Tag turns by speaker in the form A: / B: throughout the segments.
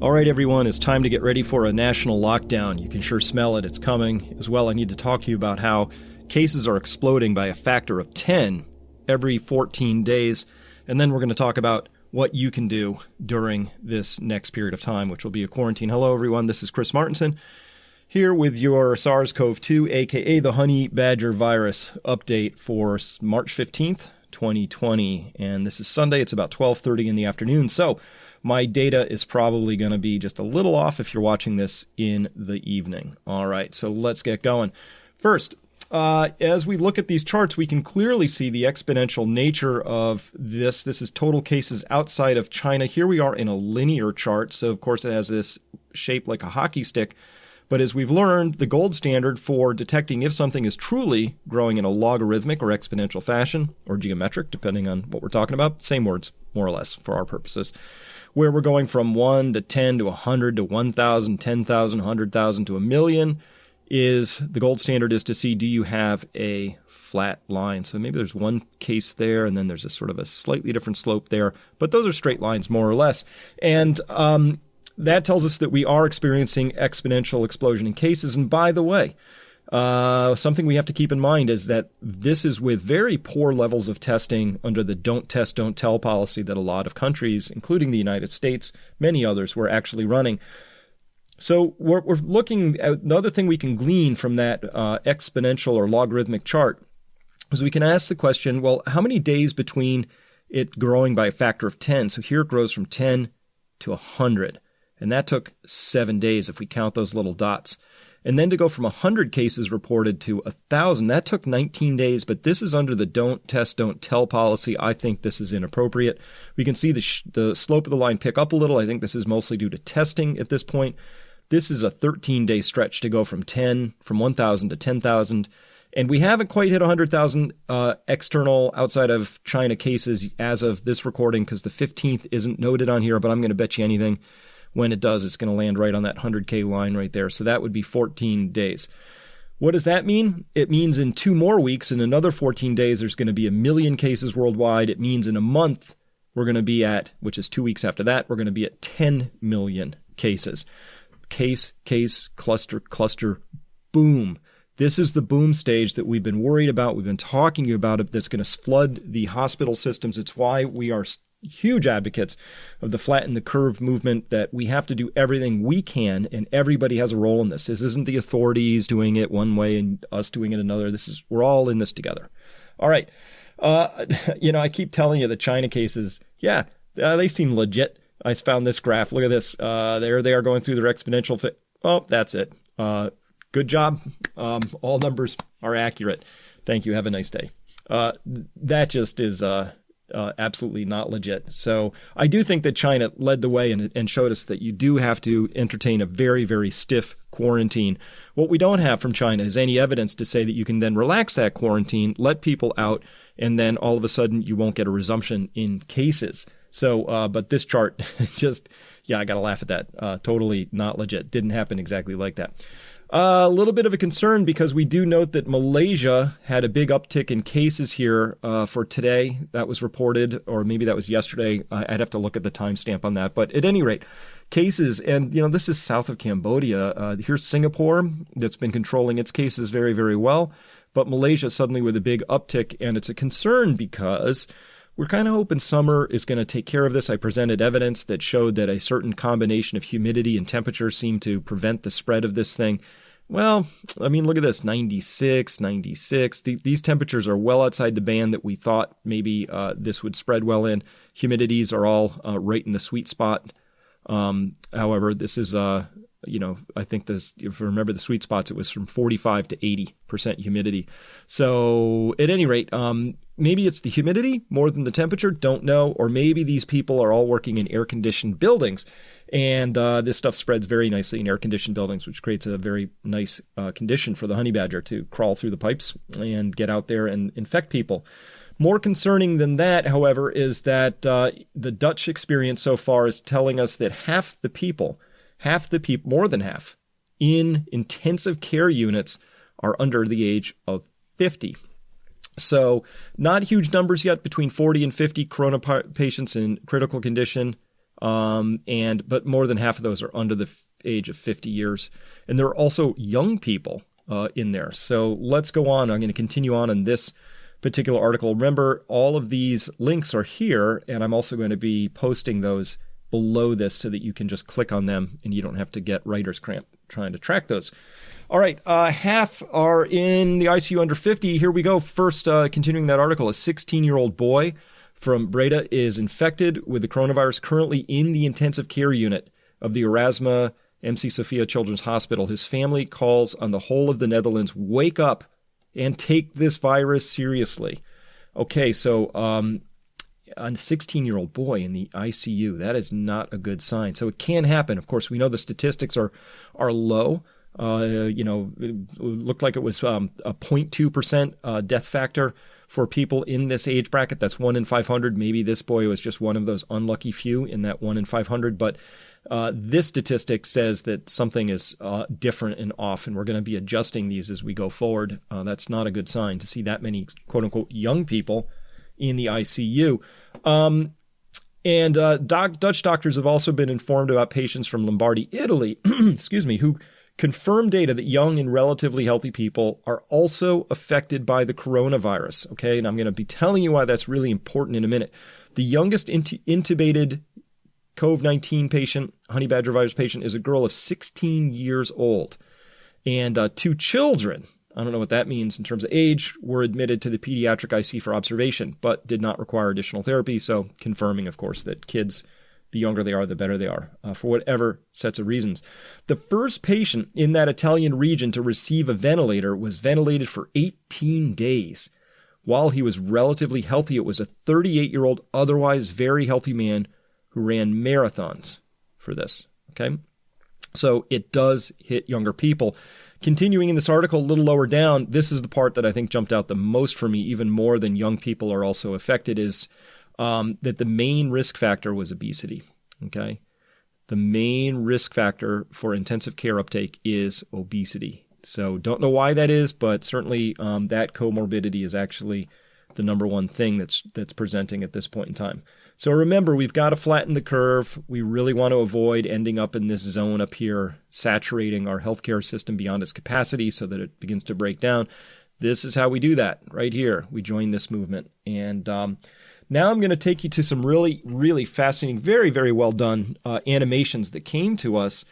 A: All right, everyone, it's time to get ready for a national lockdown. You can sure smell it. It's coming. As well, I need to talk to you about how cases are exploding by a factor of 10 every 14 days. And then we're going to talk about what you can do during this next period of time, which will be a quarantine. Hello, everyone. This is Chris Martinson here with your SARS-CoV-2, a.k.a. the honey badger virus update for March 15th, 2020. And this is Sunday. It's about 12:30 in the afternoon. So my data is probably going to be just a little off if you're watching this in the evening. All right, so let's get going. First, as we look at these charts, we can clearly see the exponential nature of this. This is total cases outside of China. Here we are in a linear chart, so of course it has this shape like a hockey stick. But as we've learned, the gold standard for detecting if something is truly growing in a logarithmic or exponential fashion, or geometric, depending on what we're talking about, same words, more or less, for our purposes, where we're going from 1 to 10 to 100 to 1,000, 10,000, 100,000 to a million, is the gold standard is to see, do you have a flat line? So maybe there's one case there, and then there's a sort of a slightly different slope there, but those are straight lines more or less. And that tells us that we are experiencing exponential explosion in cases. And by the way, something we have to keep in mind is that this is with very poor levels of testing under the don't test, don't tell policy that a lot of countries, including the United States, many others, were actually running. So we're looking at the other thing we can glean from that exponential or logarithmic chart is we can ask the question, well, how many days between it growing by a factor of 10? So here it grows from 10 to 100. And that took 7 days if we count those little dots. And then to go from 100 cases reported to 1,000, that took 19 days. But this is under the don't test, don't tell policy. I think this is inappropriate. We can see the slope of the line pick up a little. I think this is mostly due to testing at this point. This is a 13-day stretch to go from 1,000 to 10,000. And we haven't quite hit 100,000 external outside of China cases as of this recording because the 15th isn't noted on here, but I'm going to bet you anything. When it does, it's going to land right on that 100K line right there. So that would be 14 days. What does that mean? It means in 2 more weeks, in another 14 days, there's going to be 1 million cases worldwide. It means in a month, we're going to be at, which is 2 weeks after that, we're going to be at 10 million cases. Case, cluster, boom. This is the boom stage that we've been worried about. We've been talking about it. That's going to flood the hospital systems. It's why we are huge advocates of the flatten the curve movement, that we have to do everything we can, and everybody has a role in this. This isn't the authorities doing it one way and us doing it another. We're all in this together. All right. I keep telling you the China cases, they seem legit. I found this graph. Look at this. There they are going through their exponential. Oh, that's it. Good job. All numbers are accurate. Thank you. Have a nice day. That just is absolutely not legit. So I do think that China led the way and showed us that you do have to entertain a very, very stiff quarantine. What we don't have from China is any evidence to say that you can then relax that quarantine, let people out, and then all of a sudden you won't get a resumption in cases. So, but this chart just, I got to laugh at that. Totally not legit. Didn't happen exactly like that. A little bit of a concern because we do note that Malaysia had a big uptick in cases here for today. That was reported, or maybe that was yesterday. I'd have to look at the timestamp on that. But at any rate, cases, and this is south of Cambodia. Here's Singapore that's been controlling its cases very, very well. But Malaysia suddenly with a big uptick, and it's a concern because we're kind of hoping summer is going to take care of this. I presented evidence that showed that a certain combination of humidity and temperature seemed to prevent the spread of this thing. Well, I mean, look at this, 96. These temperatures are well outside the band that we thought maybe this would spread well in. Humidities are all right in the sweet spot. However, this is, I think this, if you remember the sweet spots, it was from 45 to 80% humidity. So at any rate, maybe it's the humidity more than the temperature, don't know. Or maybe these people are all working in air-conditioned buildings. And this stuff spreads very nicely in air-conditioned buildings, which creates a very nice condition for the honey badger to crawl through the pipes and get out there and infect people. More concerning than that, however, is that the Dutch experience so far is telling us that half the people, more than half, in intensive care units are under the age of 50. So not huge numbers yet, between 40 and 50 corona patients in critical condition. But more than half of those are under the age of 50 years. And there are also young people in there. So let's go on. I'm going to continue on in this particular article. Remember, all of these links are here, and I'm also going to be posting those below this so that you can just click on them and you don't have to get writer's cramp trying to track those. All right, half are in the ICU under 50. Here we go. First, continuing that article, a 16-year-old boy from Breda is infected with the coronavirus, currently in the intensive care unit of the Erasmus MC Sophia Children's Hospital. His family calls on the whole of the Netherlands, wake up and take this virus seriously. Okay, so a 16-year-old boy in the ICU, that is not a good sign. So it can happen. Of course, we know the statistics are low. It looked like it was a 0.2% death factor for people in this age bracket. That's 1 in 500. Maybe this boy was just one of those unlucky few in that 1 in 500. But this statistic says that something is different and off, and we're going to be adjusting these as we go forward. That's not a good sign to see that many, quote unquote, young people in the ICU. Dutch doctors have also been informed about patients from Lombardy, Italy, who confirmed data that young and relatively healthy people are also affected by the coronavirus. Okay, and I'm going to be telling you why that's really important in a minute. The youngest intubated COVID-19 patient, honey badger virus patient, is a girl of 16 years old. And 2 children, I don't know what that means in terms of age, were admitted to the pediatric IC for observation, but did not require additional therapy. So confirming, of course, that kids, the younger they are, the better they are, for whatever sets of reasons. The first patient in that Italian region to receive a ventilator was ventilated for 18 days. While he was relatively healthy, it was a 38-year-old, otherwise very healthy man who ran marathons for this. Okay, so it does hit younger people. Continuing in this article, a little lower down, this is the part that I think jumped out the most for me, even more than young people are also affected, is that the main risk factor was obesity. Okay, the main risk factor for intensive care uptake is obesity. So don't know why that is, but certainly that comorbidity is actually the number one thing that's presenting at this point in time. So remember, we've got to flatten the curve. We really want to avoid ending up in this zone up here, saturating our healthcare system beyond its capacity so that it begins to break down. This is how we do that right here. We join this movement. And now I'm going to take you to some really, really fascinating, very, very well done animations that came to us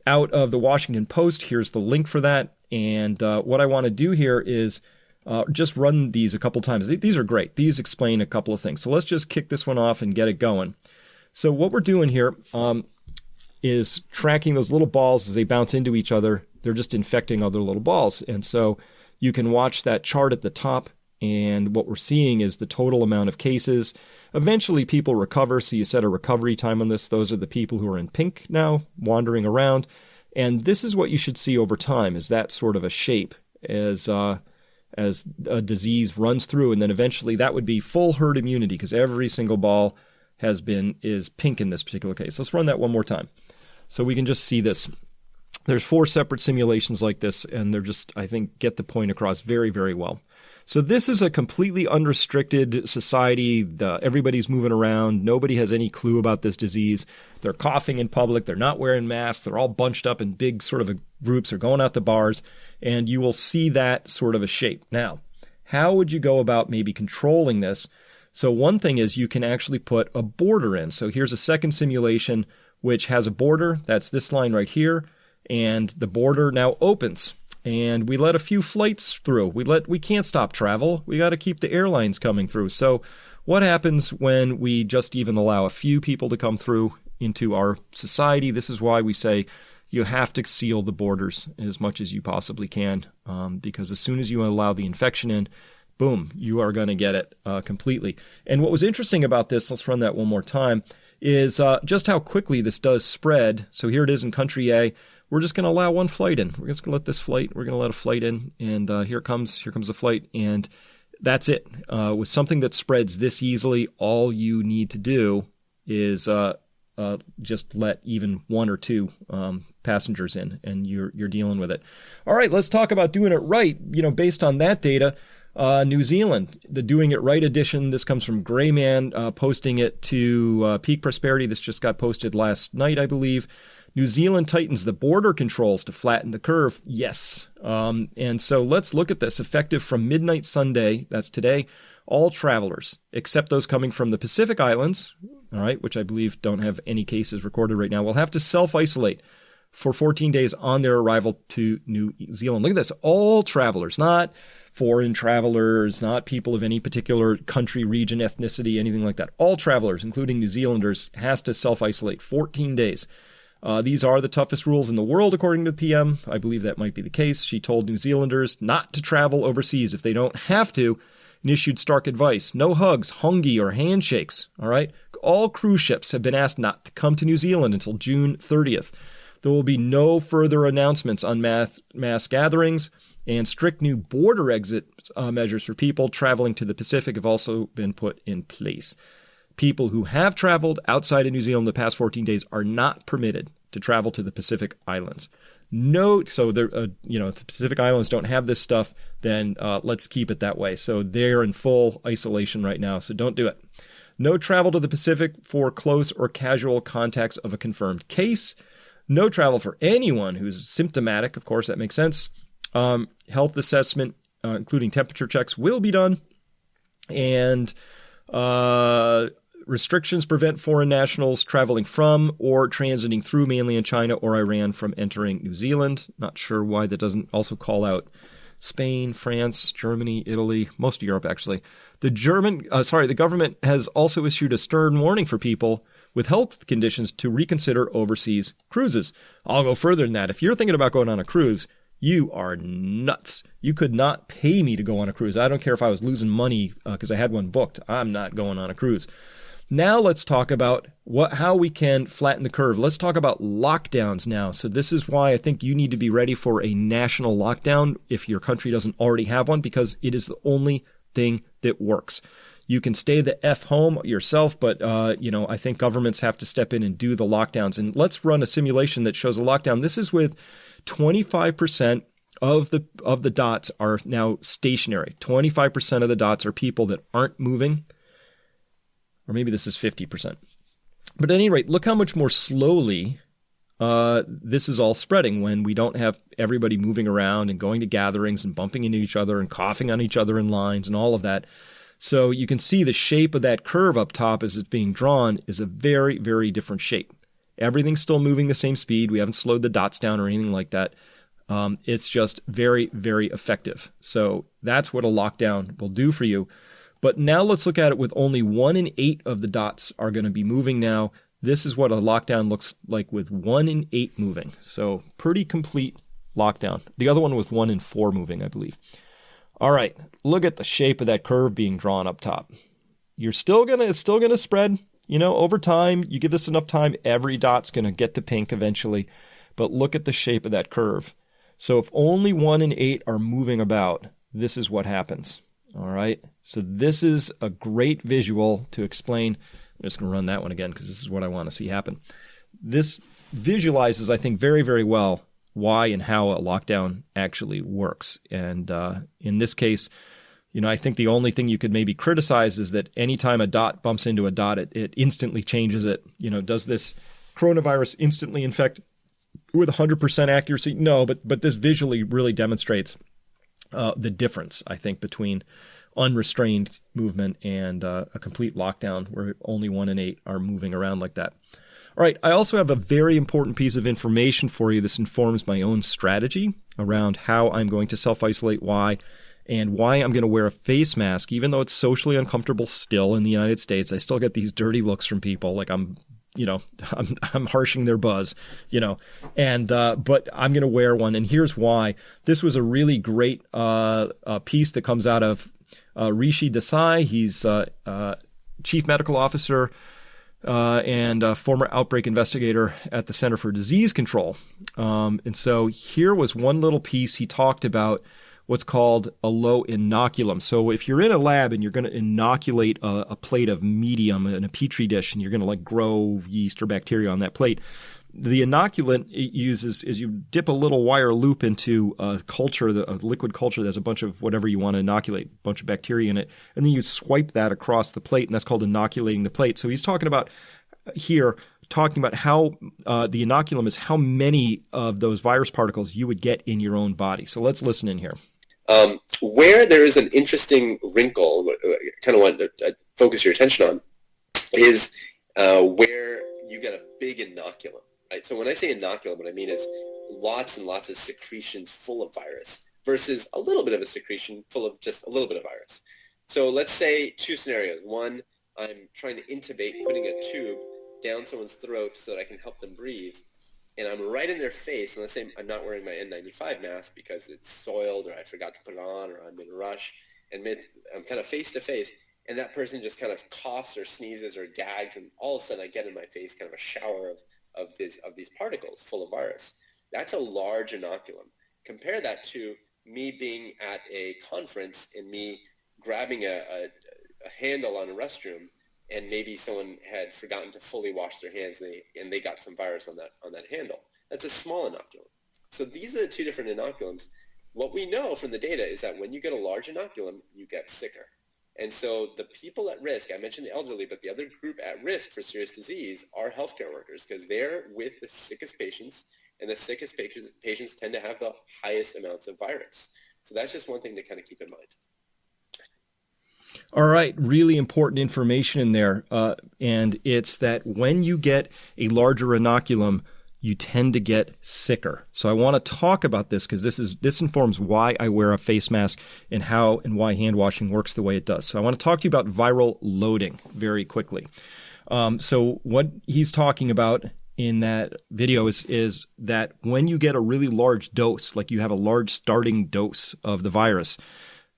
A: out of the Washington Post. Here's the link for that. And what I want to do here is just run these a couple times. These are great. These explain a couple of things. So let's just kick this one off and get it going. So what we're doing here is tracking those little balls as they bounce into each other. They're just infecting other little balls. And so you can watch that chart at the top. And what we're seeing is the total amount of cases. Eventually people recover. So you set a recovery time on this. Those are the people who are in pink now wandering around. And this is what you should see over time, is that sort of a shape as a disease runs through, and then eventually that would be full herd immunity because every single ball is pink in this particular case. Let's run that one more time so we can just see this. There's 4 separate simulations like this, and they're just, I think, get the point across very, very well. So this is a completely unrestricted society. Everybody's moving around. Nobody has any clue about this disease. They're coughing in public. They're not wearing masks. They're all bunched up in big sort of groups. They're going out to bars. And you will see that sort of a shape. Now, how would you go about maybe controlling this? So one thing is you can actually put a border in. So here's a second simulation which has a border. That's this line right here. And the border now opens. And we let a few flights through. We can't stop travel. We got to keep the airlines coming through. So what happens when we just even allow a few people to come through into our society? This is why we say you have to seal the borders as much as you possibly can, because as soon as you allow the infection in, boom, you are going to get it completely. And what was interesting about this, let's run that one more time, is just how quickly this does spread. So here it is in country A. We're just going to allow one flight in. We're just going to let this flight. We're going to let a flight in, and here comes a flight, and that's it. With something that spreads this easily, all you need to do is just let even 1 or 2 passengers in, and you're dealing with it. All right, let's talk about doing it right. Based on that data, New Zealand, the Doing It Right edition. This comes from Greyman, posting it to Peak Prosperity. This just got posted last night, I believe. New Zealand tightens the border controls to flatten the curve. Yes. And so let's look at this. Effective from midnight Sunday, that's today, all travelers, except those coming from the Pacific Islands, all right, which I believe don't have any cases recorded right now, will have to self-isolate for 14 days on their arrival to New Zealand. Look at this. All travelers, not foreign travelers, not people of any particular country, region, ethnicity, anything like that. All travelers, including New Zealanders, has to self-isolate 14 days. These are the toughest rules in the world, according to the PM. I believe that might be the case. She told New Zealanders not to travel overseas if they don't have to, and issued stark advice. No hugs, hongi, or handshakes. All right? All cruise ships have been asked not to come to New Zealand until June 30th. There will be no further announcements on mass gatherings, and strict new border exit measures for people traveling to the Pacific have also been put in place. People who have traveled outside of New Zealand the past 14 days are not permitted to travel to the Pacific Islands. Note, so if the Pacific Islands don't have this stuff, then let's keep it that way. So they're in full isolation right now, so don't do it. No travel to the Pacific for close or casual contacts of a confirmed case. No travel for anyone who's symptomatic. Of course, that makes sense. Health assessment, including temperature checks, will be done. And restrictions prevent foreign nationals traveling from or transiting through mainland China or Iran from entering New Zealand. Not sure why that doesn't also call out Spain, France, Germany, Italy, most of Europe, actually. The government has also issued a stern warning for people with health conditions to reconsider overseas cruises. I'll go further than that. If you're thinking about going on a cruise, you are nuts. You could not pay me to go on a cruise. I don't care if I was losing money because I had one booked. I'm not going on a cruise. Now let's talk about how we can flatten the curve. Let's talk about lockdowns now. So this is why I think you need to be ready for a national lockdown if your country doesn't already have one, because it is the only thing that works. You can stay the F home yourself, but I think governments have to step in and do the lockdowns. And let's run a simulation that shows a lockdown. This is with 25% of the dots are now stationary. 25% of the dots are people that aren't moving. Or maybe this is 50%. But at any rate, look how much more slowly this is all spreading when we don't have everybody moving around and going to gatherings and bumping into each other and coughing on each other in lines and all of that. So you can see the shape of that curve up top as it's being drawn is a very, very different shape. Everything's still moving the same speed. We haven't slowed the dots down or anything like that. It's just very, very effective. So that's what a lockdown will do for you. But now let's look at it with only 1 in 8 of the dots are going to be moving now. This is what a lockdown looks like with 1 in 8 moving. So pretty complete lockdown. The other one with 1 in 4 moving, I believe. All right, look at the shape of that curve being drawn up top. It's still gonna spread. Over time, you give this enough time, every dot's going to get to pink eventually. But look at the shape of that curve. So if only 1 in 8 are moving about, this is what happens. All right. So this is a great visual to explain. I'm just going to run that one again because this is what I want to see happen. This visualizes, I think, very, very well why and how a lockdown actually works. And in this case, I think the only thing you could maybe criticize is that anytime a dot bumps into a dot, it instantly changes it. Does this coronavirus instantly infect with 100% accuracy? No, but this visually really demonstrates the difference, I think, between unrestrained movement and a complete lockdown where only 1 in 8 are moving around like that. All right, I also have a very important piece of information for you. This informs my own strategy around how I'm going to self-isolate, why I'm going to wear a face mask, even though it's socially uncomfortable still in the United States. I still get these dirty looks from people like I'm harshing their buzz, but I'm going to wear one. And here's why. This was a really great piece that comes out of Rishi Desai. He's chief medical officer and a former outbreak investigator at the Center for Disease Control. And so here was one little piece. He talked about what's called a low inoculum. So if you're in a lab and you're going to inoculate a plate of medium in a petri dish and you're going to grow yeast or bacteria on that plate, the inoculant it uses is you dip a little wire loop into a culture, a liquid culture that has a bunch of whatever you want to inoculate, a bunch of bacteria in it, and then you swipe that across the plate, and that's called inoculating the plate. So he's talking about how the inoculum is how many of those virus particles you would get in your own body. So let's listen in here.
B: Where there is an interesting wrinkle, I kind of want to focus your attention on, is where you get a big inoculum. Right? So when I say inoculum, what I mean is lots and lots of secretions full of virus versus a little bit of a secretion full of just a little bit of virus. So let's say two scenarios. One, I'm trying to intubate, putting a tube down someone's throat so that I can help them breathe. And I'm right in their face, and let's say I'm not wearing my N95 mask because it's soiled or I forgot to put it on or I'm in a rush, and I'm kind of face to face, and that person just kind of coughs or sneezes or gags, and all of a sudden I get in my face kind of a shower of these particles full of virus. That's a large inoculum. Compare that to me being at a conference and me grabbing a handle on a restroom, and maybe someone had forgotten to fully wash their hands and they got some virus on that handle. That's a small inoculum. So these are the two different inoculums. What we know from the data is that when you get a large inoculum, you get sicker. And so the people at risk, I mentioned the elderly, but the other group at risk for serious disease are healthcare workers because they're with the sickest patients, and the sickest patients tend to have the highest amounts of virus. So that's just one thing to kind of keep in mind.
A: All right, really important information in there, and it's that when you get a larger inoculum, you tend to get sicker. So I want to talk about this because this informs why I wear a face mask and how and why hand washing works the way it does. So I want to talk to you about viral loading very quickly. So what he's talking about in that video is that when you get a really large dose, like you have a large starting dose of the virus,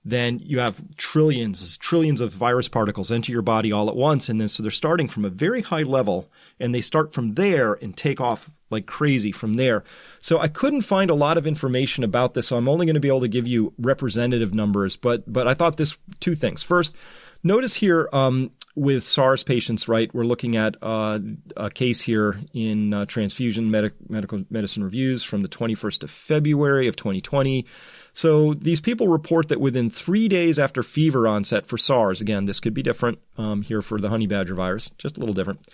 A: then you have trillions of virus particles enter your body all at once. And then so they're starting from a very high level, and they start from there and take off like crazy from there. So I couldn't find a lot of information about this, so I'm only going to be able to give you representative numbers. But I thought two things. First, notice here with SARS patients, right, we're looking at a case here in Transfusion Medical Medicine Reviews from the 21st of February of 2020. So these people report that within 3 days after fever onset for SARS, again, this could be different here for the honey badger virus, just a little different.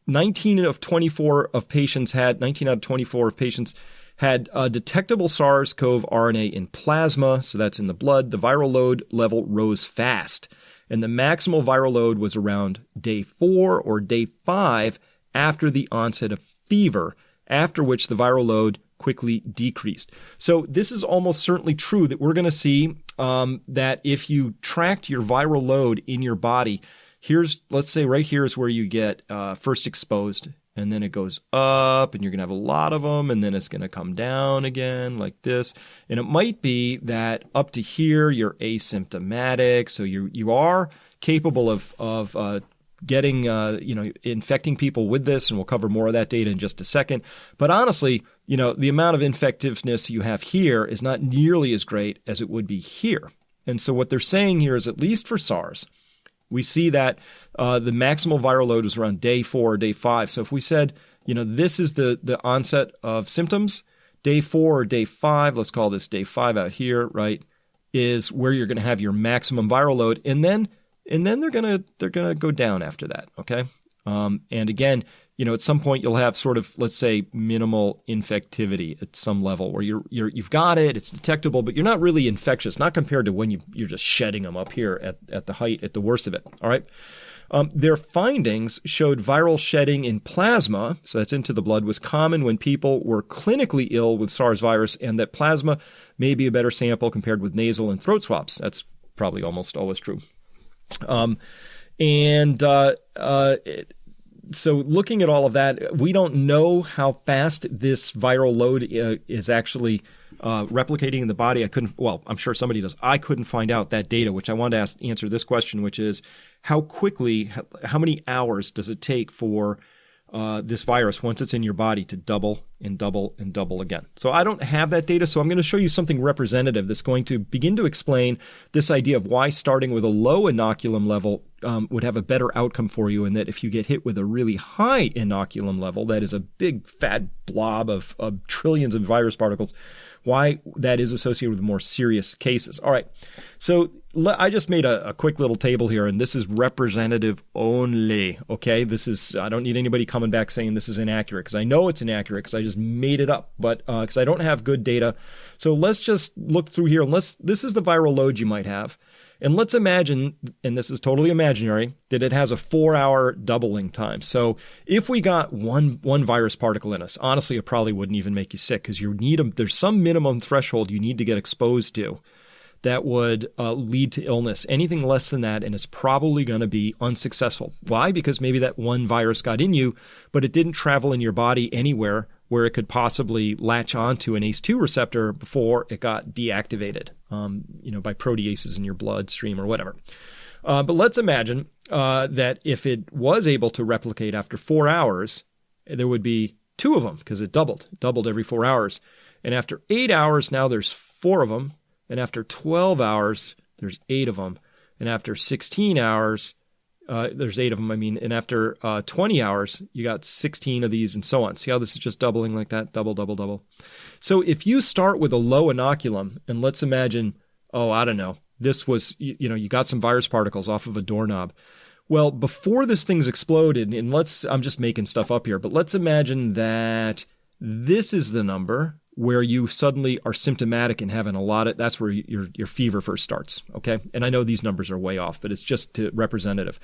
A: 19 out of 24 of patients had detectable SARS-CoV RNA in plasma, so that's in the blood. The viral load level rose fast, and the maximal viral load was around day 4 or day 5 after the onset of fever, after which the viral load quickly decreased. So this is almost certainly true that we're going to see that if you tracked your viral load in your body, let's say right here is where you get first exposed, and then it goes up, and you're going to have a lot of them, and then it's going to come down again like this. And it might be that up to here you're asymptomatic, so you are capable of getting infecting people with this, and we'll cover more of that data in just a second. But honestly, the amount of infectiveness you have here is not nearly as great as it would be here. And so what they're saying here is, at least for SARS, we see that the maximal viral load was around day 4 or day 5. So if we said, this is the onset of symptoms, day 4 or day 5, let's call this day 5 out here, right, is where you're going to have your maximum viral load, and then they're gonna go down after that, okay? And again, at some point you'll have sort of, let's say, minimal infectivity at some level where you've got it, it's detectable, but you're not really infectious, not compared to when you're just shedding them up here at the worst of it, all right? Their findings showed viral shedding in plasma, so that's into the blood, was common when people were clinically ill with SARS virus, and that plasma may be a better sample compared with nasal and throat swabs. That's probably almost always true. So looking at all of that, we don't know how fast this viral load is actually replicating in the body. I'm sure somebody does. I couldn't find out that data, which I wanted to answer this question, which is how many hours does it take for this virus, once it's in your body, to double and double and double again. So I don't have that data, so I'm going to show you something representative that's going to begin to explain this idea of why starting with a low inoculum level would have a better outcome for you, and that if you get hit with a really high inoculum level, that is a big fat blob of trillions of virus particles, why that is associated with more serious cases. All right, so I just made a quick little table here, and this is representative only, okay? I don't need anybody coming back saying this is inaccurate, because I know it's inaccurate because I just made it up, but because I don't have good data. So let's just look through here, and this is the viral load you might have. And let's imagine, and this is totally imaginary, that it has a 4-hour doubling time. So if we got one virus particle in us, honestly, it probably wouldn't even make you sick, because there's some minimum threshold you need to get exposed to that would lead to illness. Anything less than that, and it's probably going to be unsuccessful. Why? Because maybe that one virus got in you, but it didn't travel in your body anywhere where it could possibly latch onto an ACE2 receptor before it got deactivated, by proteases in your bloodstream or whatever. But let's imagine that if it was able to replicate after 4 hours, there would be 2 of them, because it doubled every 4 hours. And after 8 hours, now there's 4 of them. And after 12 hours, there's 8 of them. And after 16 hours, there's 8 of them. And after 20 hours, you got 16 of these, and so on. See how this is just doubling like that? Double, double, double. So if you start with a low inoculum, and let's imagine, this was, you got some virus particles off of a doorknob. Well, before this thing's exploded, and I'm just making stuff up here, but let's imagine that this is the number where you suddenly are symptomatic and having that's where your fever first starts, okay? And I know these numbers are way off, but it's just representative.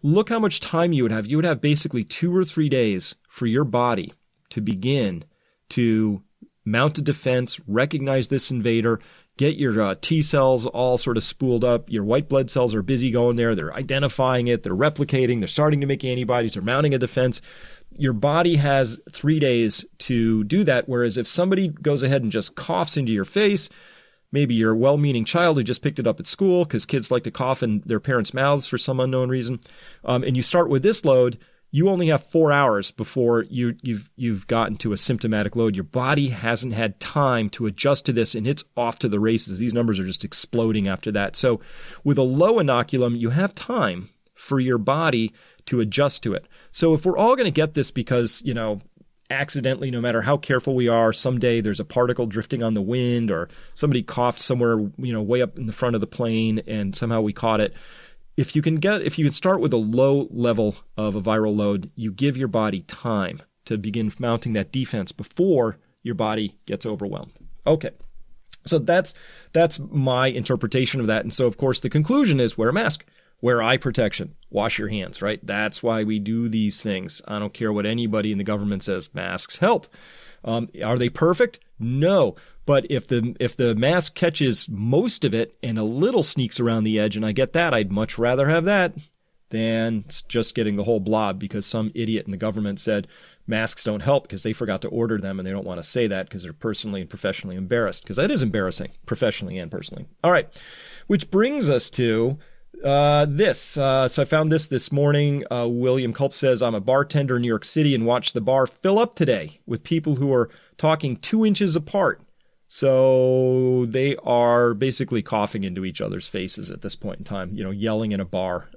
A: Look how much time you would have. You would have basically 2 or 3 days for your body to begin to mount a defense, recognize this invader, get your T cells all sort of spooled up. Your white blood cells are busy going there. They're identifying it. They're replicating. They're starting to make antibodies. They're mounting a defense. Your body has 3 days to do that, whereas if somebody goes ahead and just coughs into your face, maybe you're a well-meaning child who just picked it up at school, because kids like to cough in their parents' mouths for some unknown reason, and you start with this load, you only have 4 hours before you've gotten to a symptomatic load. Your body hasn't had time to adjust to this, and it's off to the races. These numbers are just exploding after that. So with a low inoculum, you have time for your body to adjust to it. So if we're all going to get this because, accidentally, no matter how careful we are, someday there's a particle drifting on the wind, or somebody coughed somewhere, way up in the front of the plane, and somehow we caught it. If you can start with a low level of a viral load, you give your body time to begin mounting that defense before your body gets overwhelmed. Okay. So that's my interpretation of that. And so, of course, the conclusion is wear a mask. Wear eye protection, wash your hands, right? That's why we do these things. I don't care what anybody in the government says. Masks help. Are they perfect? No. But if the mask catches most of it and a little sneaks around the edge, and I get that, I'd much rather have that than just getting the whole blob, because some idiot in the government said masks don't help because they forgot to order them, and they don't want to say that because they're personally and professionally embarrassed, because that is embarrassing, professionally and personally. All right, which brings us to this. So I found this morning. William Culp says, I'm a bartender in New York City and watched the bar fill up today with people who are talking 2 inches apart. So they are basically coughing into each other's faces at this point in time, yelling in a bar.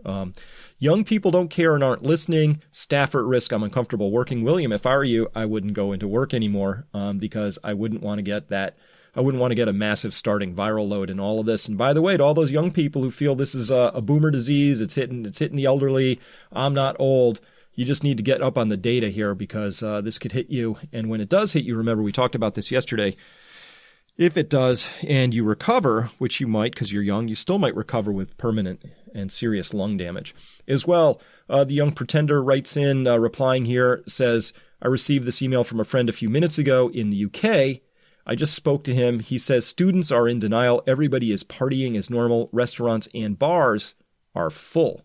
A: Young people don't care and aren't listening. Staff are at risk. I'm uncomfortable working. William, if I were you, I wouldn't go into work anymore because I wouldn't want to get that. I wouldn't want to get a massive starting viral load in all of this. And by the way, to all those young people who feel this is a boomer disease, it's hitting the elderly, I'm not old. You just need to get up on the data here, because this could hit you. And when it does hit you, remember, we talked about this yesterday. If it does and you recover, which you might because you're young, you still might recover with permanent and serious lung damage. As well, the young pretender writes in, replying here, says, I received this email from a friend a few minutes ago in the UK. I just spoke to him. He says students are in denial. Everybody is partying as normal. Restaurants and bars are full.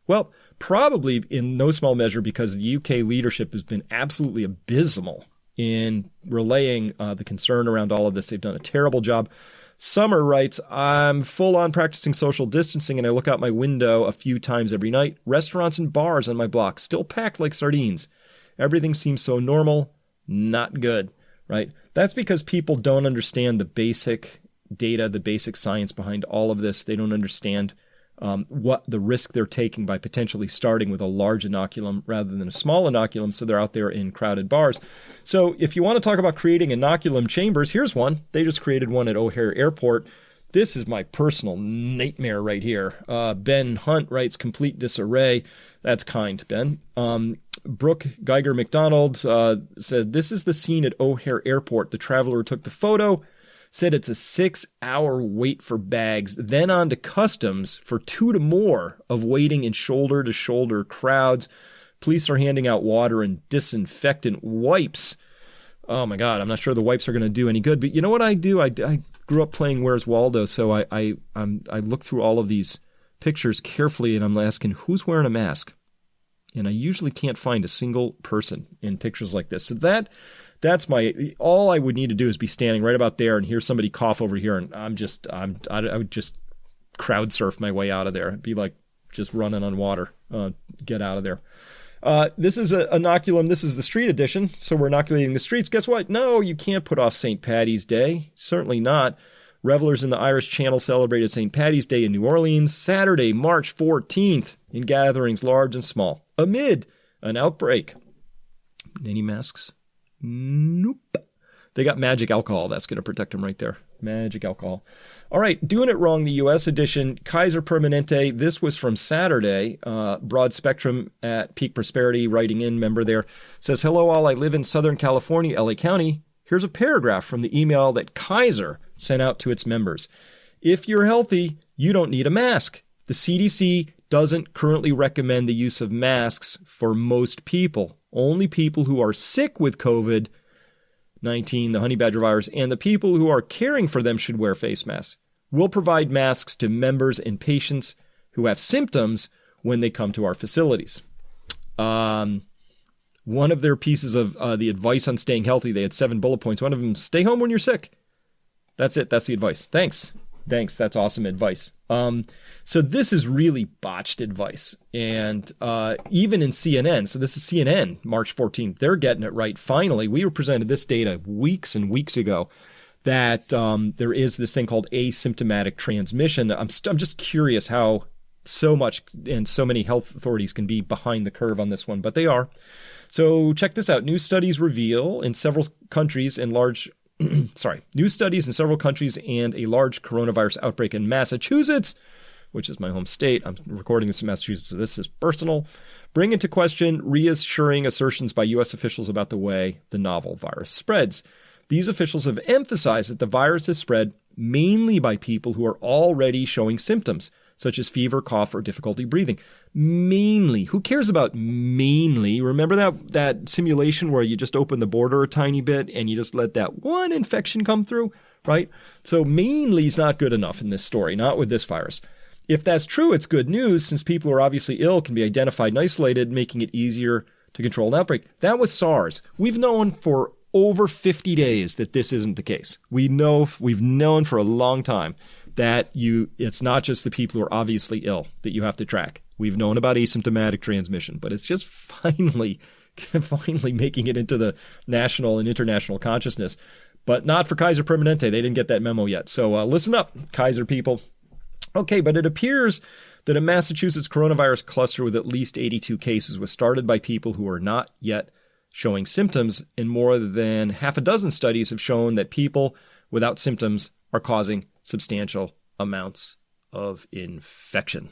A: Well, probably in no small measure because the UK leadership has been absolutely abysmal in relaying the concern around all of this. They've done a terrible job. Summer writes, I'm full on practicing social distancing and I look out my window a few times every night. Restaurants and bars on my block still packed like sardines. Everything seems so normal. Not good, right? That's because people don't understand the basic data, the basic science behind all of this. They don't understand what the risk they're taking by potentially starting with a large inoculum rather than a small inoculum, so they're out there in crowded bars. So if you want to talk about creating inoculum chambers, here's one. They just created one at O'Hare Airport. This is my personal nightmare right here. Ben Hunt writes, complete disarray. That's kind, Ben. Brooke Geiger McDonald says, this is the scene at O'Hare Airport. The traveler who took the photo said it's a 6-hour wait for bags, then on to customs for 2 to more of waiting in shoulder-to-shoulder crowds. Police are handing out water and disinfectant wipes. Oh, my God, I'm not sure the wipes are going to do any good. But you know what I do? I grew up playing Where's Waldo, so I look through all of these pictures carefully, and I'm asking, who's wearing a mask? And I usually can't find a single person in pictures like this. So that's all I would need to do is be standing right about there and hear somebody cough over here, and I would just crowd surf my way out of there. It'd be like just running on water. Get out of there. This is an inoculum. This is the street edition, so we're inoculating the streets. Guess what? No, you can't put off St. Paddy's Day. Certainly not. Revelers in the Irish Channel celebrated St. Paddy's Day in New Orleans Saturday, March 14th, in gatherings large and small, amid an outbreak. Any masks? Nope. They got magic alcohol. That's going to protect them right there. Magic alcohol. All right. Doing it wrong, the U.S. edition. Kaiser Permanente. This was from Saturday. Broad Spectrum at Peak Prosperity, writing in, member there. Says, hello all. I live in Southern California, LA County. Here's a paragraph from the email that Kaiser sent out to its members. If you're healthy, you don't need a mask. The CDC doesn't currently recommend the use of masks for most people. Only people who are sick with COVID-19, the honey badger virus, and the people who are caring for them should wear face masks. We'll provide masks to members and patients who have symptoms when they come to our facilities. One of their pieces of the advice on staying healthy, they had 7 bullet points. One of them, stay home when you're sick. That's it. That's the advice. Thanks. That's awesome advice. So this is really botched advice. And even in CNN, so this is CNN, March 14th, they're getting it right. Finally, we were presented this data weeks and weeks ago that there is this thing called asymptomatic transmission. I'm just curious how so much and so many health authorities can be behind the curve on this one, but they are. So check this out. New studies in several countries and a large coronavirus outbreak in Massachusetts, which is my home state. I'm recording this in Massachusetts, so this is personal. Bring into question reassuring assertions by U.S. officials about the way the novel virus spreads. These officials have emphasized that the virus is spread mainly by people who are already showing symptoms, such as fever, cough, or difficulty breathing. Mainly. Who cares about mainly? Remember that simulation where you just open the border a tiny bit and you just let that one infection come through, right? So mainly is not good enough in this story, not with this virus. If that's true, it's good news since people who are obviously ill can be identified and isolated, making it easier to control an outbreak. That was SARS. We've known for over 50 days that this isn't the case. We've known for a long time that it's not just the people who are obviously ill that you have to track. We've known about asymptomatic transmission, but it's just finally making it into the national and international consciousness, but not for Kaiser Permanente. They didn't get that memo yet. So listen up, Kaiser people. Okay, but it appears that a Massachusetts coronavirus cluster with at least 82 cases was started by people who are not yet showing symptoms, and more than half a dozen studies have shown that people without symptoms are causing substantial amounts of infection.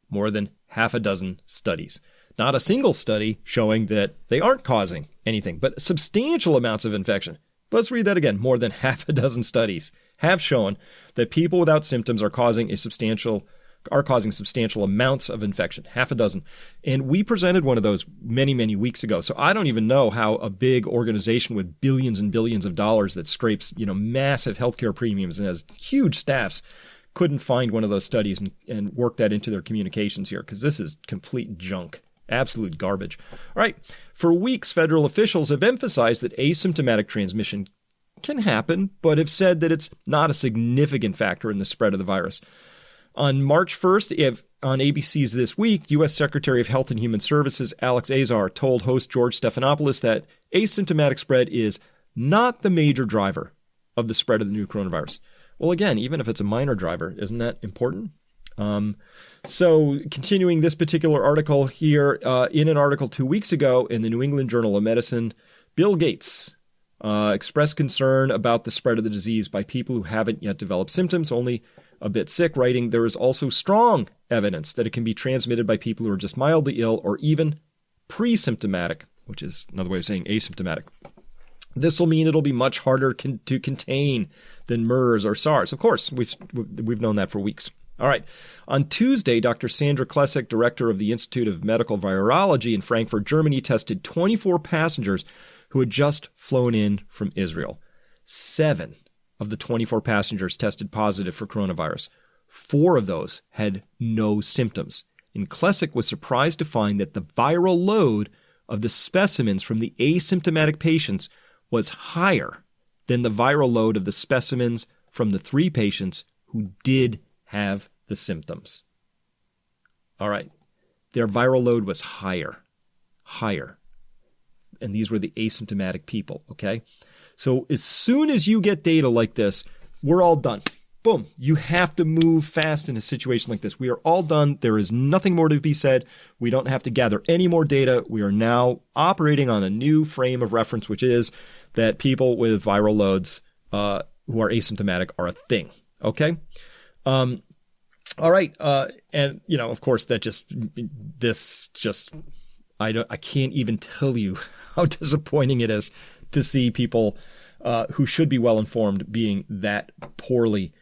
A: More than half a dozen studies. Not a single study showing that they aren't causing anything, but substantial amounts of infection. Let's read that again. More than half a dozen studies have shown that people without symptoms are causing substantial amounts of infection. Half a dozen. And we presented one of those many, many weeks ago. So I don't even know how a big organization with billions and billions of dollars that scrapes, massive healthcare premiums and has huge staffs couldn't find one of those studies and work that into their communications here, because this is complete junk. Absolute garbage. All right. For weeks, federal officials have emphasized that asymptomatic transmission can happen, but have said that it's not a significant factor in the spread of the virus. On March 1st, on ABC's This Week, U.S. Secretary of Health and Human Services Alex Azar told host George Stephanopoulos that asymptomatic spread is not the major driver of the spread of the new coronavirus. Well, again, even if it's a minor driver, isn't that important? So continuing this particular article here, in an article 2 weeks ago in the New England Journal of Medicine, Bill Gates expressed concern about the spread of the disease by people who haven't yet developed symptoms, only a bit sick, writing, there is also strong evidence that it can be transmitted by people who are just mildly ill or even pre-symptomatic, which is another way of saying asymptomatic. This will mean it'll be much harder to contain than MERS or SARS. Of course, we've known that for weeks. All right. On Tuesday, Dr. Sandra Klesik, director of the Institute of Medical Virology in Frankfurt, Germany, tested 24 passengers who had just flown in from Israel. 7 of the 24 passengers tested positive for coronavirus. 4 of those had no symptoms. And Klesik was surprised to find that the viral load of the specimens from the asymptomatic patients was higher than the viral load of the specimens from the 3 patients who did have the symptoms. All right. Their viral load was higher. And these were the asymptomatic people, okay? So as soon as you get data like this, we're all done. Boom. You have to move fast in a situation like this. We are all done. There is nothing more to be said. We don't have to gather any more data. We are now operating on a new frame of reference, which is that people with viral loads who are asymptomatic are a thing, okay? All right. And, of course, I can't even tell you how disappointing it is to see people who should be well informed being that poorly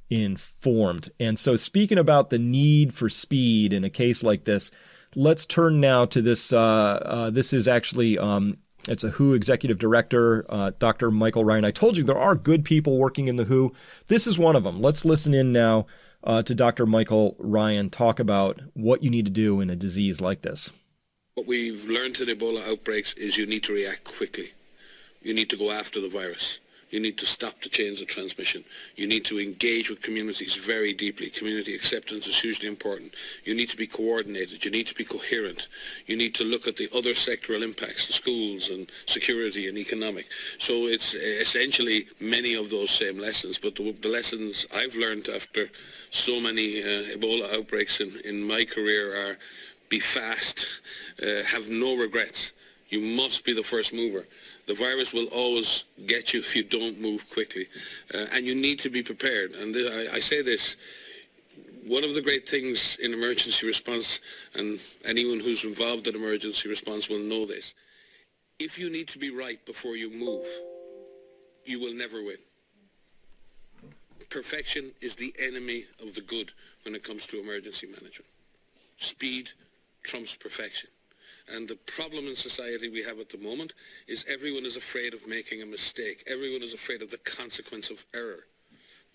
A: informed. And so speaking about the need for speed in a case like this, let's turn now to this. This is actually, it's a WHO executive director, Dr. Michael Ryan. I told you there are good people working in the WHO. This is one of them. Let's listen in now to Dr. Michael Ryan talk about what you need to do in a disease like this.
C: What we've learned in Ebola outbreaks is you need to react quickly. You need to go after the virus. You need to stop the chains of transmission. You need to engage with communities very deeply. Community acceptance is hugely important. You need to be coordinated. You need to be coherent. You need to look at the other sectoral impacts, the schools and security and economic. So it's essentially many of those same lessons, but the lessons I've learned after so many Ebola outbreaks in my career are be fast, have no regrets. You must be the first mover. The virus will always get you if you don't move quickly. And you need to be prepared. And I say this, one of the great things in emergency response, and anyone who's involved in emergency response will know this, if you need to be right before you move, you will never win. Perfection is the enemy of the good when it comes to emergency management. Speed trumps perfection. And the problem in society we have at the moment is everyone is afraid of making a mistake. Everyone is afraid of the consequence of error.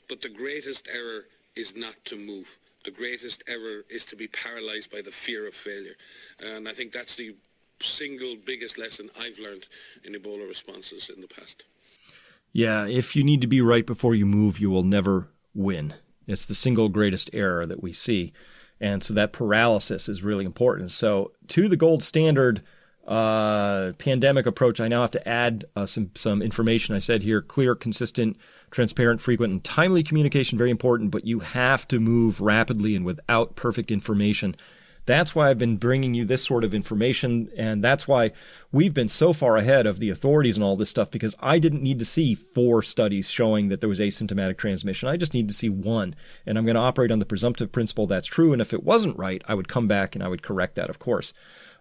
C: But the greatest error is not to move. The greatest error is to be paralyzed by the fear of failure. And I think that's the single biggest lesson I've learned in Ebola responses in the past.
A: Yeah, if you need to be right before you move, you will never win. It's the single greatest error that we see. And so that paralysis is really important. So to the gold standard pandemic approach, I now have to add some information. I said here, clear, consistent, transparent, frequent, and timely communication, very important, but you have to move rapidly and without perfect information. That's why I've been bringing you this sort of information, and that's why we've been so far ahead of the authorities and all this stuff, because I didn't need to see 4 studies showing that there was asymptomatic transmission. I just need to see 1, and I'm going to operate on the presumptive principle that's true, and if it wasn't right, I would come back and I would correct that, of course.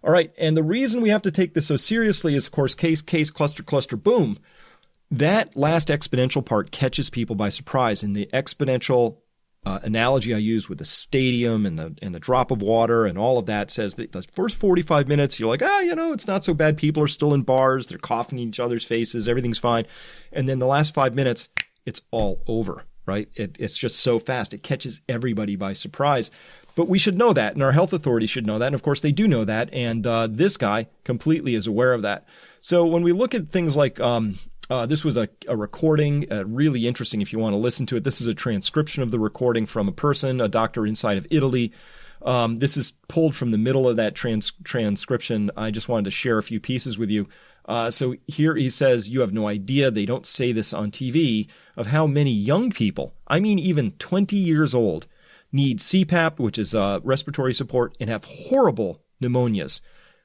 A: All right, and the reason we have to take this so seriously is, of course, case, cluster, cluster, boom. That last exponential part catches people by surprise, and the exponential analogy I use with the stadium and the drop of water and all of that says that the first 45 minutes, you're like, it's not so bad. People are still in bars. They're coughing in each other's faces. Everything's fine. And then the last 5 minutes, it's all over, right? It's just so fast. It catches everybody by surprise. But we should know that, and our health authorities should know that. And of course, they do know that. And this guy completely is aware of that. So when we look at things like This was a recording, really interesting if you want to listen to it. This is a transcription of the recording from a doctor inside of Italy. This is pulled from the middle of that transcription. I just wanted to share a few pieces with you. So here he says, you have no idea, they don't say this on TV, of how many young people, I mean even 20 years old, need CPAP, which is respiratory support, and have horrible pneumonias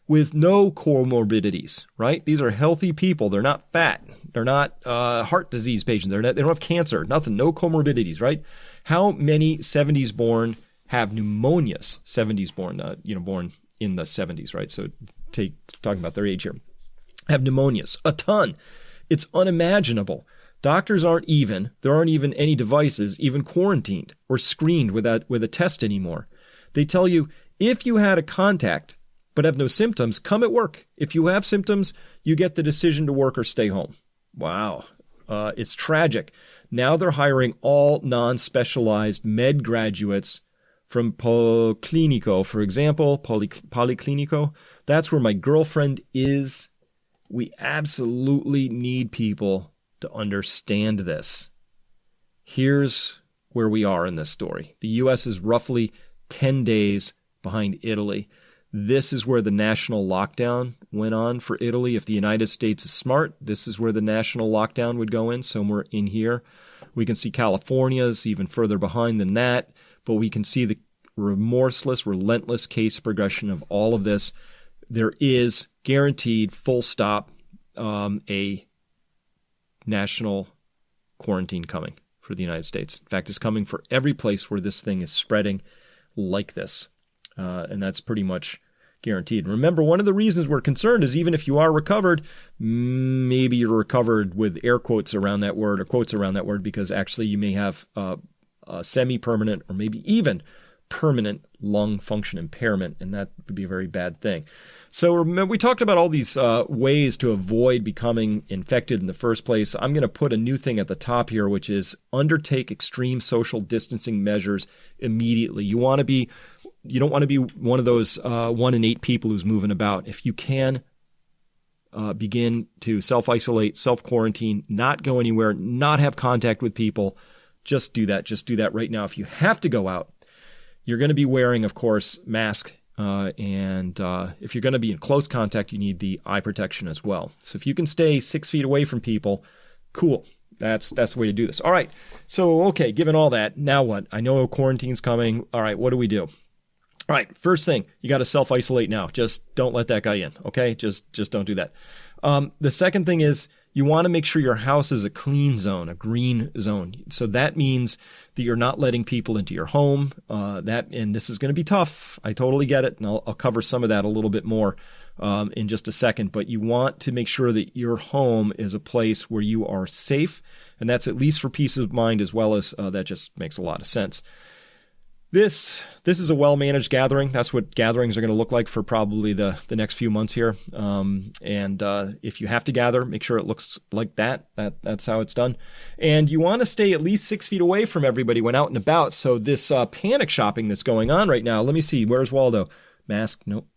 A: with no comorbidities, right? These are healthy people. They're not fat. They're not heart disease patients. They don't have cancer, nothing, no comorbidities, right? How many 70s born have pneumonias? 70s born, born in the 70s, right? So talking about their age here. Have pneumonias, a ton. It's unimaginable. Doctors there aren't even any devices even quarantined or screened with a test anymore. They tell you, if you had a contact but have no symptoms, come at work. If you have symptoms, you get the decision to work or stay home. Wow. It's tragic. Now they're hiring all non-specialized med graduates from Policlinico, for example, Policlinico. That's where my girlfriend is. We absolutely need people to understand this. Here's where we are in this story. The U.S. is roughly 10 days behind Italy. This is where the national lockdown went on for Italy. If the United States is smart, this is where the national lockdown would go in, somewhere in here. We can see California is even further behind than that, but we can see the remorseless, relentless case progression of all of this. There is guaranteed, full stop, a national quarantine coming for the United States. In fact, it's coming for every place where this thing is spreading like this. And that's pretty much guaranteed. Remember, one of the reasons we're concerned is even if you are recovered, maybe you're recovered with air quotes around that word or quotes around that word, because actually you may have a semi-permanent or maybe even permanent lung function impairment, and that would be a very bad thing. So remember, we talked about all these ways to avoid becoming infected in the first place. I'm going to put a new thing at the top here, which is undertake extreme social distancing measures immediately. You don't want to be one of those 1 in 8 people who's moving about. If you can begin to self-isolate, self-quarantine, not go anywhere, not have contact with people, just do that. Just do that right now. If you have to go out, you're going to be wearing, of course, mask. And if you're going to be in close contact, you need the eye protection as well. So if you can stay 6 feet away from people, cool. That's the way to do this. All right. So, okay, given all that, now what? I know quarantine's coming. All right, what do we do? All right, first thing, you got to self-isolate now. Just don't let that guy in, okay? Just don't do that. The second thing is you want to make sure your house is a clean zone, a green zone. So that means that you're not letting people into your home. And this is going to be tough. I totally get it, and I'll cover some of that a little bit more in just a second. But you want to make sure that your home is a place where you are safe, and that's at least for peace of mind, as well as that just makes a lot of sense. This is a well-managed gathering. That's what gatherings are going to look like for probably the next few months here. And if you have to gather, make sure it looks like that. That's how it's done. And you want to stay at least 6 feet away from everybody when out and about. So this panic shopping that's going on right now, let me see. Where's Waldo? Mask? Nope.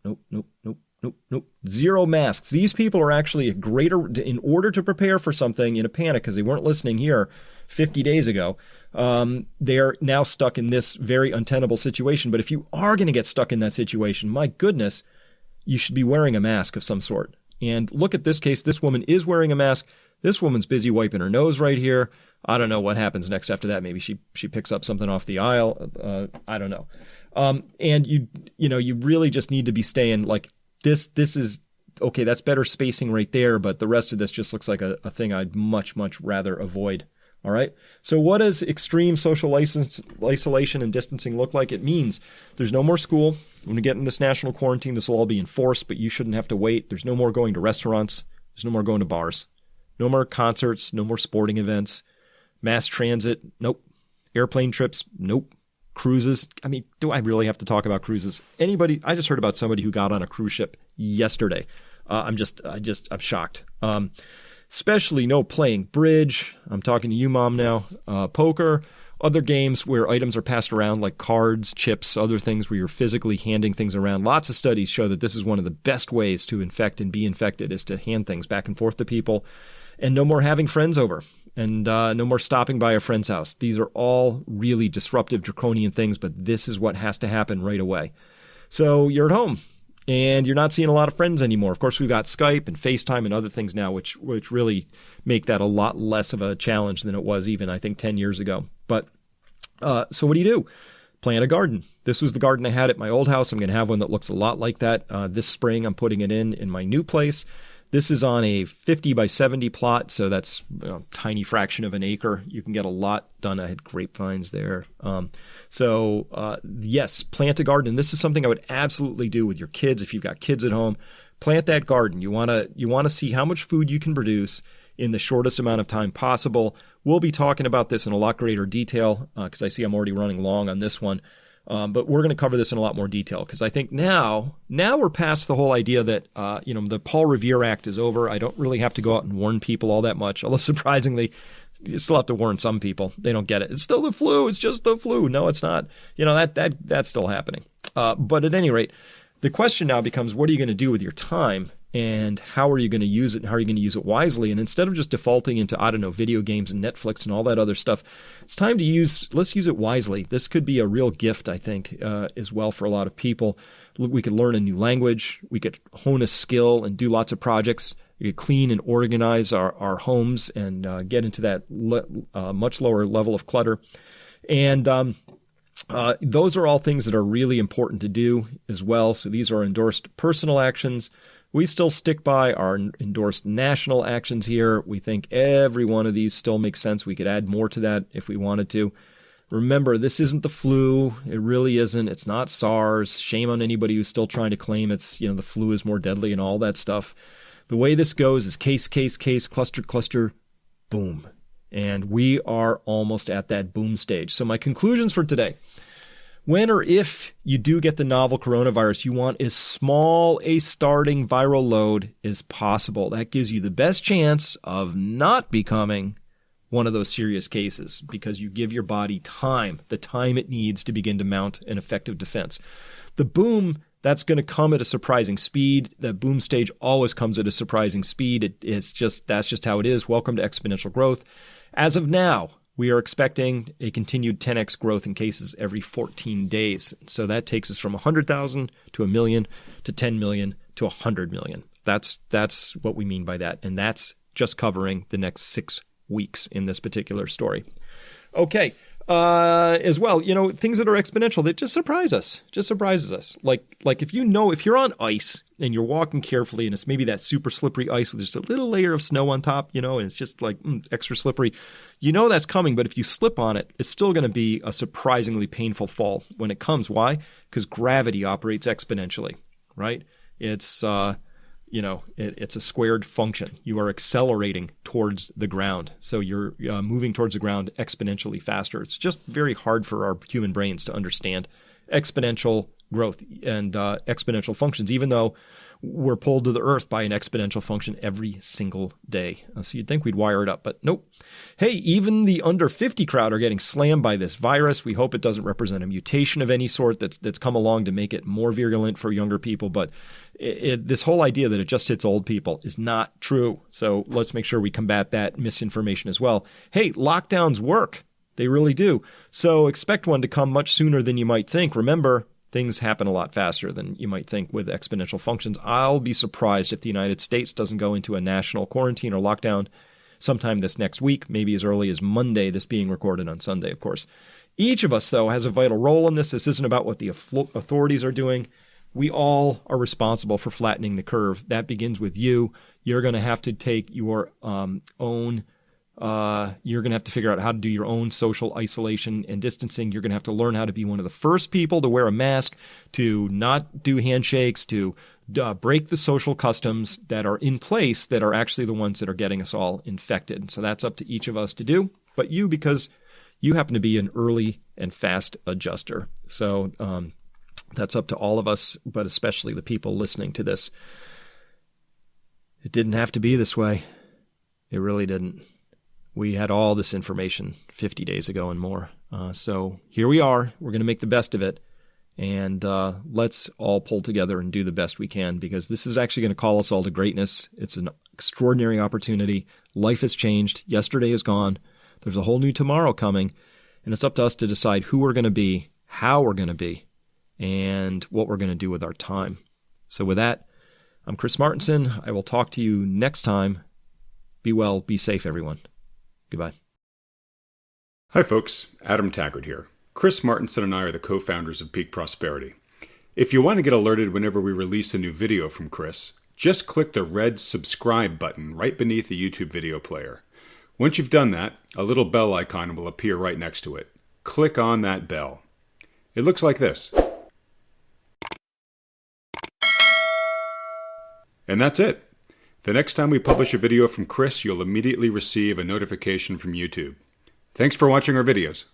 A: Zero masks. These people are actually in order to prepare for something in a panic, because they weren't listening here 50 days ago. They're now stuck in this very untenable situation. But if you are going to get stuck in that situation, my goodness, you should be wearing a mask of some sort. And look at this case. This woman is wearing a mask. This woman's busy wiping her nose right here. I don't know what happens next after that. Maybe she picks up something off the aisle. I don't know. And you really just need to be staying like this. This is okay. That's better spacing right there. But the rest of this just looks like a thing I'd much, much rather avoid. All right. So what does extreme social isolation and distancing look like? It means there's no more school. When we get in this national quarantine, this will all be enforced, but you shouldn't have to wait. There's no more going to restaurants. There's no more going to bars. No more concerts. No more sporting events. Mass transit. Nope. Airplane trips. Nope. Cruises. I mean, do I really have to talk about cruises? Anybody? I just heard about somebody who got on a cruise ship yesterday. I'm shocked. Especially no playing bridge. I'm talking to you, Mom, now. Poker, other games where items are passed around like cards, chips, other things where you're physically handing things around. Lots of studies show that this is one of the best ways to infect and be infected is to hand things back and forth to people. And no more having friends over, and no more stopping by a friend's house. These are all really disruptive, draconian things, but this is what has to happen right away. So you're at home, and you're not seeing a lot of friends anymore. Of course, we've got Skype and FaceTime and other things now, which really make that a lot less of a challenge than it was even, I think, 10 years ago. But so what do? Plant a garden. This was the garden I had at my old house. I'm going to have one that looks a lot like that. This spring, I'm putting it in my new place. This is on a 50 by 70 plot, so that's a tiny fraction of an acre. You can get a lot done. I had grapevines there. Yes, plant a garden. This is something I would absolutely do with your kids. If you've got kids at home, plant that garden. You want to see how much food you can produce in the shortest amount of time possible. We'll be talking about this in a lot greater detail because I see I'm already running long on this one. But we're going to cover this in a lot more detail because I think now we're past the whole idea that, the Paul Revere Act is over. I don't really have to go out and warn people all that much, although surprisingly, you still have to warn some people. They don't get it. It's still the flu. It's just the flu. No, it's not. That's still happening. But at any rate, the question now becomes, what are you going to do with your time? And how are you going to use it? And how are you going to use it wisely? And instead of just defaulting into, video games and Netflix and all that other stuff, it's time to let's use it wisely. This could be a real gift, I think, as well for a lot of people. We could learn a new language. We could hone a skill and do lots of projects. We could clean and organize our homes and get into that much lower level of clutter. And those are all things that are really important to do as well. So these are endorsed personal actions. We still stick by our endorsed national actions here. We think every one of these still makes sense. We could add more to that if we wanted to. Remember, this isn't the flu. It really isn't. It's not SARS. Shame on anybody who's still trying to claim it's, the flu is more deadly and all that stuff. The way this goes is case, cluster, boom. And we are almost at that boom stage. So my conclusions for today. When or if you do get the novel coronavirus, you want as small a starting viral load as possible. That gives you the best chance of not becoming one of those serious cases because you give your body the time it needs to begin to mount an effective defense. The boom, that's going to come at a surprising speed. The boom stage always comes at a surprising speed. That's just how it is. Welcome to exponential growth. As of now, we are expecting a continued 10x growth in cases every 14 days. So that takes us from 100,000 to 1 million to 10 million to 100 million. That's what we mean by that. And that's just covering the next 6 weeks in this particular story. Okay. As well, things that are exponential that just surprises us. Like if you're on ice and you're walking carefully and it's maybe that super slippery ice with just a little layer of snow on top, and it's just like extra slippery, that's coming. But if you slip on it, it's still going to be a surprisingly painful fall when it comes. Why? Because gravity operates exponentially, right? It's, it's a squared function. You are accelerating towards the ground. So you're moving towards the ground exponentially faster. It's just very hard for our human brains to understand exponential growth and exponential functions, even though we're pulled to the earth by an exponential function every single day. So you'd think we'd wire it up, but nope. Hey, even the under 50 crowd are getting slammed by this virus. We hope it doesn't represent a mutation of any sort that's come along to make it more virulent for younger people. But this whole idea that it just hits old people is not true. So let's make sure we combat that misinformation as well. Hey, lockdowns work. They really do. So expect one to come much sooner than you might think. Remember, things happen a lot faster than you might think with exponential functions. I'll be surprised if the United States doesn't go into a national quarantine or lockdown sometime this next week, maybe as early as Monday, this being recorded on Sunday, of course. Each of us, though, has a vital role in this. This isn't about what the authorities are doing. We all are responsible for flattening the curve. That begins with you. You're going to have to take your you're going to have to figure out how to do your own social isolation and distancing. You're going to have to learn how to be one of the first people to wear a mask, to not do handshakes, to break the social customs that are in place that are actually the ones that are getting us all infected. So that's up to each of us to do. But you, because you happen to be an early and fast adjuster. So that's up to all of us, but especially the people listening to this. It didn't have to be this way. It really didn't. We had all this information 50 days ago and more. So here we are. We're going to make the best of it. And let's all pull together and do the best we can, because this is actually going to call us all to greatness. It's an extraordinary opportunity. Life has changed. Yesterday is gone. There's a whole new tomorrow coming, and it's up to us to decide who we're going to be, how we're going to be, and what we're going to do with our time. So with that, I'm Chris Martenson. I will talk to you next time. Be well, be safe, everyone. Goodbye.
D: Hi, folks. Adam Taggart here. Chris Martenson and I are the co-founders of Peak Prosperity. If you want to get alerted whenever we release a new video from Chris, just click the red subscribe button right beneath the YouTube video player. Once you've done that, a little bell icon will appear right next to it. Click on that bell. It looks like this. And that's it. The next time we publish a video from Chris, you'll immediately receive a notification from YouTube. Thanks for watching our videos.